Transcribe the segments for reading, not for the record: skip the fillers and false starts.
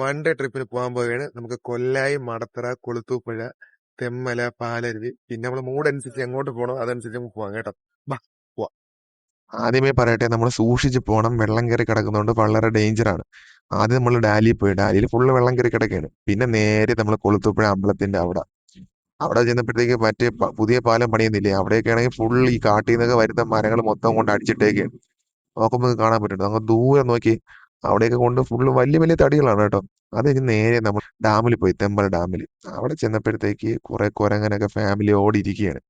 One day ട്രിപ്പിന് പോകാൻ പോവുകയാണ്. നമുക്ക് കൊല്ലായി, മടത്തറ, കൊളുത്തൂപ്പുഴ, തെന്മല, പാലരുവി. പിന്നെ നമ്മള് മൂഡ് അനുസരിച്ച് എങ്ങോട്ട് പോകണോ അതനുസരിച്ച് നമുക്ക് പോവാം കേട്ടോ. ബാ പോവാം. ആദ്യമേ പറയട്ടെ, നമ്മൾ സൂക്ഷിച്ച് പോകണം. വെള്ളം കയറി കിടക്കുന്നതുകൊണ്ട് വളരെ ഡേഞ്ചറാണ്. ആദ്യം നമ്മൾ ഡാലിയിൽ പോയി. ഡാലിയിൽ ഫുള്ള് വെള്ളം കയറി കിടക്കുകയാണ്. പിന്നെ നേരെ നമ്മൾ കൊളുത്തൂപ്പുഴ അമ്പലത്തിന്റെ അവിടെ ചെന്നപ്പോഴത്തേക്ക് മറ്റേ പുതിയ പാലം പണിയുന്നില്ലേ, അവിടെയൊക്കെ ആണെങ്കിൽ ഫുൾ ഈ കാട്ടിൽ നിന്നൊക്കെ വരുന്ന മരങ്ങൾ മൊത്തം കൊണ്ട് അടിച്ചിട്ടേക്കാണ്. നോക്കുമ്പോൾ കാണാൻ പറ്റുന്നുണ്ട്. അങ്ങ് ദൂരെ നോക്കി അവിടെയൊക്കെ കൊണ്ട് ഫുള്ള് വലിയ വലിയ തടികളാണ് കേട്ടോ. അത് കഴിഞ്ഞ് നേരെ നമ്മൾ ഡാമിൽ പോയി, തെമ്പൽ ഡാമിൽ. അവിടെ ചെന്നപ്പോഴത്തേക്ക് കുറെ കുരങ്ങനൊക്കെ ഫാമിലിയോടെ ഇരിക്കുകയാണ്.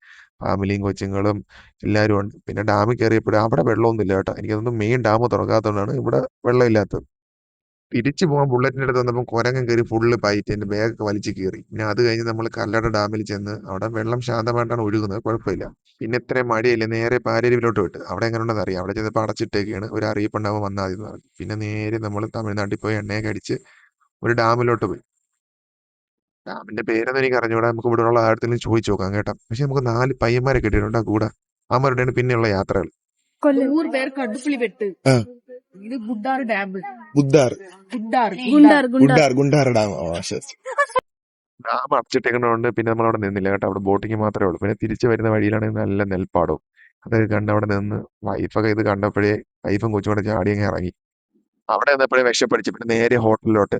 ഫാമിലിയും കൊച്ചുങ്ങളും എല്ലാവരും ഉണ്ട്. പിന്നെ ഡാമിൽ കയറിയപ്പോഴും അവിടെ വെള്ളമൊന്നുമില്ല കേട്ടോ. എനിക്ക് തോന്നുന്നു മെയിൻ ഡാം തുറക്കാത്തതുകൊണ്ടാണ് ഇവിടെ വെള്ളമില്ലാത്തത്. തിരിച്ചു പോകാൻ ബുള്ളറ്റിന്റെ അടുത്ത് വന്നപ്പോൾ കുരങ്ങൻ കയറി ഫുള്ള് പയറ്റി എന്റെ ബാഗൊക്കെ വലിച്ചു കയറി. പിന്നെ അത് കഴിഞ്ഞ് നമ്മൾ കല്ലട ഡാമിൽ ചെന്ന് അവിടെ വെള്ളം ശാന്തമായിട്ടാണ് ഒഴുകുന്നത്, കുഴപ്പമില്ല. പിന്നെ ഇത്രയും മഴയില്ല, നേരെ പാരരുവിലോട്ട് വിട്ട്. അവിടെ എങ്ങനെ ഉണ്ടെന്ന് അറിയാം. അവിടെ ചെന്നപ്പോൾ അടച്ചിട്ടേക്കാണ്. ഒരു അറിയിപ്പുണ്ടാകുമ്പോൾ വന്നാൽ മതി എന്ന് പറഞ്ഞു. പിന്നെ നേരെ നമ്മൾ തമിഴ്നാട്ടിൽ പോയി എണ്ണയൊക്കെ അടിച്ച് ഒരു ഡാമിലോട്ട് പോയി. ഡാമിന്റെ പേരൊന്നും എനിക്ക് അറിഞ്ഞൂടാ. നമുക്ക് ഇവിടെ ഉള്ള ആഴത്തിൽ ചോദിച്ചു നോക്കാം കേട്ടോ. പക്ഷെ നമുക്ക് 4 പയ്യന്മാരെ കിട്ടിയിട്ടുണ്ട് ആ കൂടെ. അവരുടെയാണ് പിന്നെയുള്ള യാത്രകൾ. ഊർ പേര് കടുപ്പുളിവെട്ട്. ഇത് ഗുഡാർ ഡാം. ഗുണ്ടാർ ഡാം. ഡാം അടച്ചിട്ടേക്കുന്നതുകൊണ്ട് പിന്നെ നമ്മൾ അവിടെ നിന്നില്ല കേട്ടോ. അവിടെ ബോട്ടിങ് മാത്രമേ ഉള്ളൂ. പിന്നെ തിരിച്ചു വരുന്ന വഴിയിലാണെങ്കിൽ നല്ല നെൽപ്പാടവും. അതൊക്കെ കണ്ട് അവിടെ നിന്ന് വൈഫൊക്കെ ഇത് കണ്ടപ്പോഴേ വൈഫും കൊച്ചുകൂടെ ചാടി അങ്ങ് ഇറങ്ങി. അവിടെ നിന്നപ്പോഴേ വിശപ്പടിച്ചു. പിന്നെ നേരെ ഹോട്ടലിലോട്ട്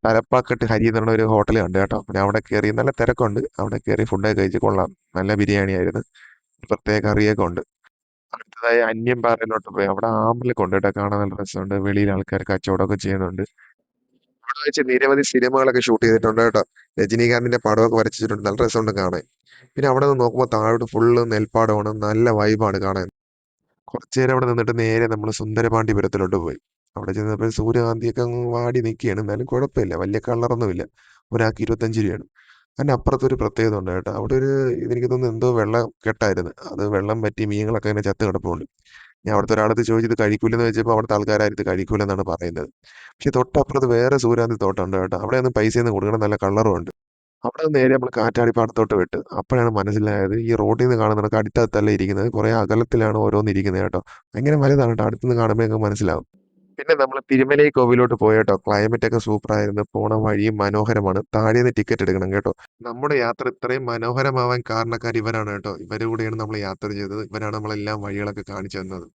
തലപ്പാക്കെട്ട് ഹരി എന്ന് പറഞ്ഞ ഒരു ഹോട്ടൽ കണ്ടു കേട്ടോ. പിന്നെ അവിടെ കയറി നല്ല തിരക്കുണ്ട്. അവിടെ കയറി ഫുഡൊക്കെ കഴിച്ച് കൊള്ളാം. നല്ല ബിരിയാണി ആയിരുന്നു. പ്രത്യേക കറിയൊക്കെ ഉണ്ട്. അടുത്തതായി അന്യംപാറയിലോട്ട് പോയി. അവിടെ ആമ്പലൊക്കെ ഉണ്ട് കേട്ടോ. കാണാൻ നല്ല രസമുണ്ട്. വെളിയിൽ ആൾക്കാർ കച്ചവടമൊക്കെ ചെയ്യുന്നുണ്ട്. അവിടെ വെച്ച് നിരവധി സിനിമകളൊക്കെ ഷൂട്ട് ചെയ്തിട്ടുണ്ട് കേട്ടോ. രജനീകാന്തിന്റെ പടമൊക്കെ വരച്ചിട്ടുണ്ട്. നല്ല രസമുണ്ട് കാണാൻ. പിന്നെ അവിടെ നിന്ന് നോക്കുമ്പോൾ താഴോട്ട് ഫുള്ള് നെൽപ്പാടമാണ്. നല്ല വൈബാണ് കാണാൻ. കുറച്ചു നേരം അവിടെ നിന്നിട്ട് നേരെ നമ്മൾ സുന്ദരപാണ്ഡിപുരത്തിലോട്ട് പോയി. അവിടെ ചെന്നപ്പോൾ സൂര്യകാന്തിയൊക്കെ അങ്ങ് വാടി നിൽക്കുകയാണ്. എന്നാലും കുഴപ്പമില്ല, വലിയ കളറൊന്നുമില്ല. ഒരാൾക്ക് 25 രൂപയാണ്. അതിന് അപ്പുറത്തൊരു പ്രത്യേകത ഉണ്ട് കേട്ടോ. അവിടെ എനിക്ക് തോന്നുന്നു എന്തോ വെള്ളം കെട്ടായിരുന്നു. അത് വെള്ളം പറ്റി മീനുകളൊക്കെ അങ്ങനെ ചത്ത് കിടപ്പുണ്ട്. ഞാൻ അവിടുത്തെ ഒരാളത്ത് ചോദിച്ചത് കഴിക്കൂലെന്ന് വെച്ചപ്പോൾ അവിടുത്തെ ആൾക്കാരായിട്ട് കഴിക്കൂലെന്നാണ് പറയുന്നത്. പക്ഷെ തൊട്ടപ്പുറത്ത് വേറെ സൂര്യകാന്തി തോട്ടമുണ്ട് കേട്ടോ. അവിടെയൊന്നും പൈസയൊന്നും കൊടുക്കണം, നല്ല കളറും ഉണ്ട്. അവിടെ നിന്ന് നേരെ നമ്മൾ കാറ്റാടിപ്പാടത്തോട്ട് വിട്ട്. അപ്പോഴാണ് മനസ്സിലായത് ഈ റോഡിൽ നിന്ന് കാണുന്ന കണക്ക് അടുത്തടുത്തല്ല ഇരിക്കുന്നത്. കുറെ അകലത്തിലാണ് ഓരോന്ന് ഇരിക്കുന്നത് കേട്ടോ. ഭയങ്കര വലുതാണ് കേട്ടോ. അടുത്തുനിന്ന് കാണുമ്പോൾ ഞങ്ങൾക്ക് മനസ്സിലാവും. പിന്നെ നമ്മൾ തിരുമലൈ കോവിലോട്ട് പോയി കേട്ടോ. ക്ലൈമറ്റ് ഒക്കെ സൂപ്പർ ആയിരുന്നു. പോണ വഴിയും മനോഹരമാണ്. താഴെ നിന്ന് ടിക്കറ്റ് എടുക്കണം കേട്ടോ. നമ്മുടെ യാത്ര ഇത്രയും മനോഹരമാവാൻ കാരണക്കാർ ഇവരാണ് കേട്ടോ. ഇവരുടെ കൂടെയാണ് നമ്മൾ യാത്ര ചെയ്തത്. ഇവരാണ് നമ്മളെല്ലാം വഴികളൊക്കെ കാണിച്ചു തന്നത്.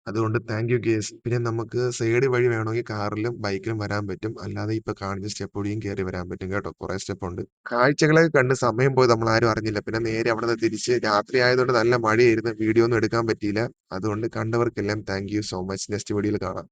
അതുകൊണ്ട് താങ്ക് യു ഗേസ്. പിന്നെ നമുക്ക് സൈഡ് വഴി വേണമെങ്കിൽ കാറിലും ബൈക്കിലും വരാൻ പറ്റും. അല്ലാതെ ഇപ്പൊ കാണിച്ച സ്റ്റെപ്പ് വഴിയും കയറി വരാൻ പറ്റും കേട്ടോ. കുറെ സ്റ്റെപ്പ് ഉണ്ട്. കാഴ്ചകളൊക്കെ കണ്ട് സമയം പോയി നമ്മൾ ആരും അറിഞ്ഞില്ല. പിന്നെ നേരെ അവിടെ നിന്ന് തിരിച്ച് രാത്രി ആയതുകൊണ്ട് നല്ല മഴയായിരുന്നു. വീഡിയോ ഒന്നും എടുക്കാൻ പറ്റിയില്ല. അതുകൊണ്ട് കണ്ടവർക്കെല്ലാം thank you so much. Next വീഡിയോയിൽ കാണാം.